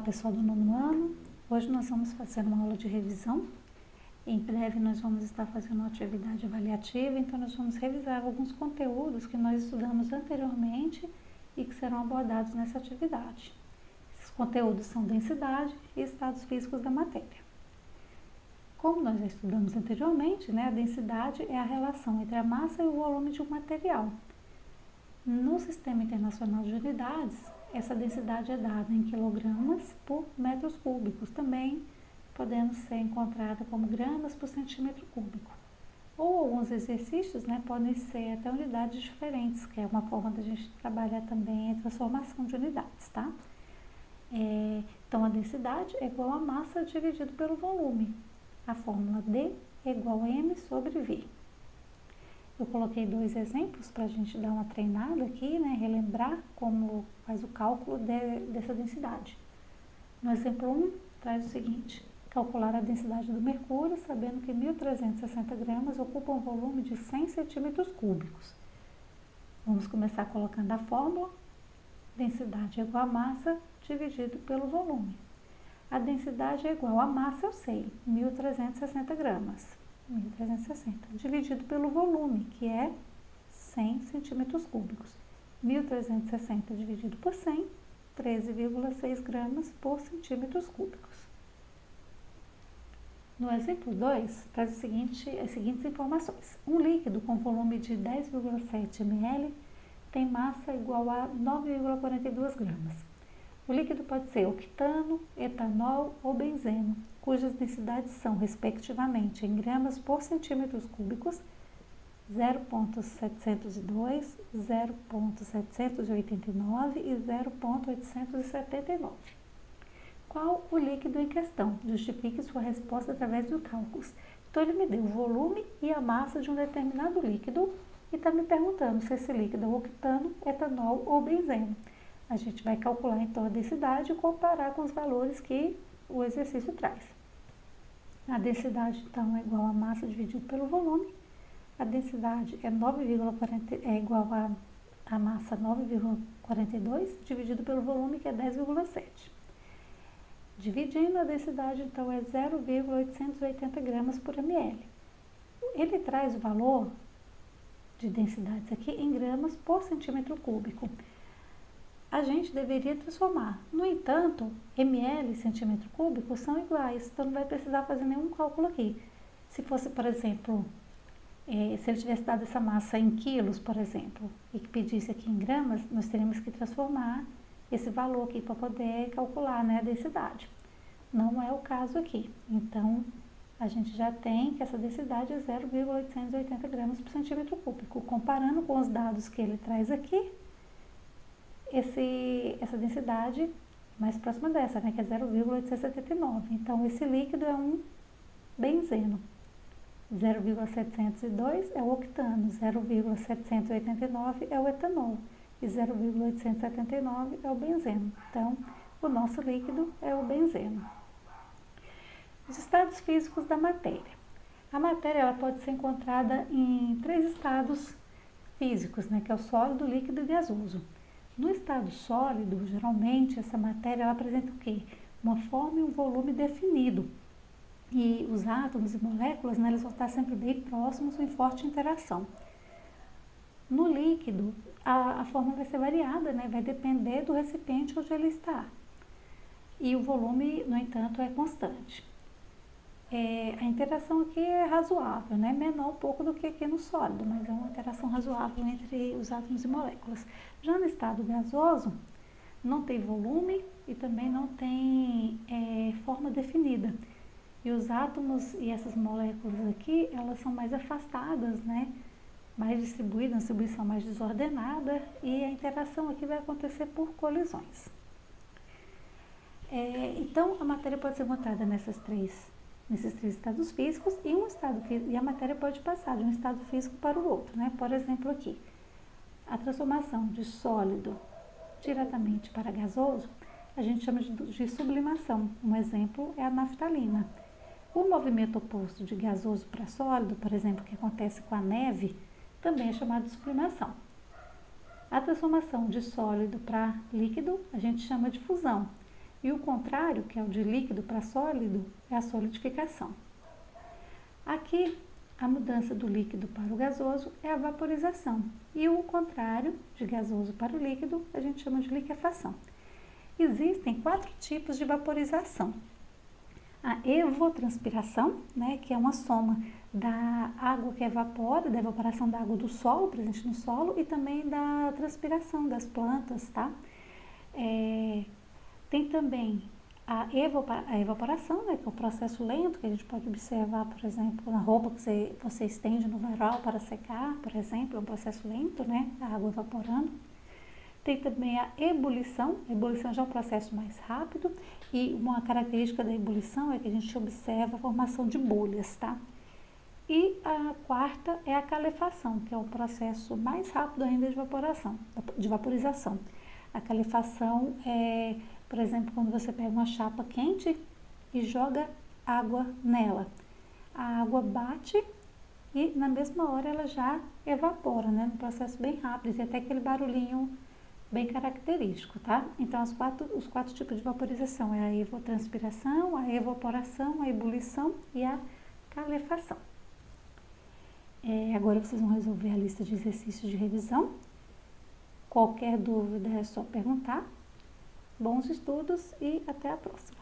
pessoal do nono ano, hoje nós vamos fazer uma aula de revisão. Em breve nós vamos estar fazendo uma atividade avaliativa, então nós vamos revisar alguns conteúdos que nós estudamos anteriormente e que serão abordados nessa atividade. Esses conteúdos são densidade e estados físicos da matéria. Como nós já estudamos anteriormente, a densidade é a relação entre a massa e o volume de um material. No Sistema Internacional de Unidades, essa densidade é dada em quilogramas por metros cúbicos, também podendo ser encontrada como gramas por centímetro cúbico. Ou alguns exercícios podem ser até unidades diferentes, que é uma forma da gente trabalhar também a transformação de unidades, tá? Então, a densidade é igual a massa dividido pelo volume. A fórmula D é igual a M sobre V. Eu coloquei dois exemplos para a gente dar uma treinada aqui, relembrar como faz o cálculo dessa densidade. No exemplo 1, traz o seguinte: calcular a densidade do mercúrio, sabendo que 1.360 gramas ocupa um volume de 100 centímetros cúbicos. Vamos começar colocando a fórmula. Densidade é igual a massa dividido pelo volume. A densidade é igual a massa, eu sei, 1.360 gramas. 1.360 dividido pelo volume, que é 100 centímetros cúbicos. 1.360 dividido por 100, 13,6 gramas por centímetros cúbicos. No exemplo 2, traz as seguintes informações. Um líquido com volume de 10,7 ml tem massa igual a 9,42 gramas. O líquido pode ser octano, etanol ou benzeno, cujas densidades são, respectivamente, em gramas por centímetros cúbicos, 0,702, 0,789 e 0,879. Qual o líquido em questão? Justifique sua resposta através de cálculos. Então, ele me deu o volume e a massa de um determinado líquido e está me perguntando se esse líquido é octano, etanol ou benzeno. A gente vai calcular, então, a densidade e comparar com os valores que o exercício traz. A densidade, então, é igual a massa dividido pelo volume. A densidade é igual a massa 9,42 dividido pelo volume, que é 10,7. Dividindo a densidade, então, é 0,880 gramas por ml. Ele traz o valor de densidades aqui em gramas por centímetro cúbico. A gente deveria transformar. No entanto, ml e centímetro cúbico são iguais, então não vai precisar fazer nenhum cálculo aqui. Se fosse, por exemplo, se ele tivesse dado essa massa em quilos, por exemplo, e que pedisse aqui em gramas, nós teríamos que transformar esse valor aqui para poder calcular a densidade. Não é o caso aqui. Então, a gente já tem que essa densidade é 0,880 gramas por centímetro cúbico. Comparando com os dados que ele traz aqui, essa densidade é mais próxima dessa, que é 0,879. Então, esse líquido é um benzeno. 0,702 é o octano, 0,789 é o etanol e 0,879 é o benzeno. Então, o nosso líquido é o benzeno. Os estados físicos da matéria. A matéria ela pode ser encontrada em 3 estados físicos, que é o sólido, líquido e gasoso. No estado sólido, geralmente, essa matéria ela apresenta o quê? Uma forma e um volume definido. E os átomos e moléculas, eles vão estar sempre bem próximos ou em forte interação. No líquido, a forma vai ser variada, vai depender do recipiente onde ele está. E o volume, no entanto, é constante. A interação aqui é razoável, menor um pouco do que aqui no sólido, mas é uma interação razoável entre os átomos e moléculas. Já no estado gasoso, não tem volume e também não tem forma definida. E os átomos e essas moléculas aqui, elas são mais afastadas, mais distribuídas, uma distribuição mais desordenada, e a interação aqui vai acontecer por colisões. Então, a matéria pode ser encontrada nesses três estados físicos e a matéria pode passar de um estado físico para o outro. Por exemplo, aqui, a transformação de sólido diretamente para gasoso, a gente chama de sublimação. Um exemplo é a naftalina. O movimento oposto de gasoso para sólido, por exemplo, que acontece com a neve, também é chamado de sublimação. A transformação de sólido para líquido, a gente chama de fusão. E o contrário, que é o de líquido para sólido, é a solidificação. Aqui, a mudança do líquido para o gasoso é a vaporização. E o contrário, de gasoso para o líquido, a gente chama de liquefação. Existem 4 tipos de vaporização. A evotranspiração, né, que é uma soma da água que evapora, da evaporação da água do solo, presente no solo, e também da transpiração das plantas, tá? Tem também a evaporação, né, que é o processo lento, que a gente pode observar, por exemplo, na roupa que você estende no varal para secar, por exemplo, é um processo lento, né, a água evaporando. Tem também a ebulição já é um processo mais rápido, e uma característica da ebulição é que a gente observa a formação de bolhas, tá? E a quarta é a calefação, que é o processo mais rápido ainda de vaporização. A calefação é, por exemplo, quando você pega uma chapa quente e joga água nela. A água bate e na mesma hora ela já evapora, né? Um processo bem rápido, e até aquele barulhinho bem característico, tá? Então, os quatro tipos de vaporização é a evotranspiração, a evaporação, a ebulição e a calefação. Agora vocês vão resolver a lista de exercícios de revisão. Qualquer dúvida é só perguntar. Bons estudos e até a próxima!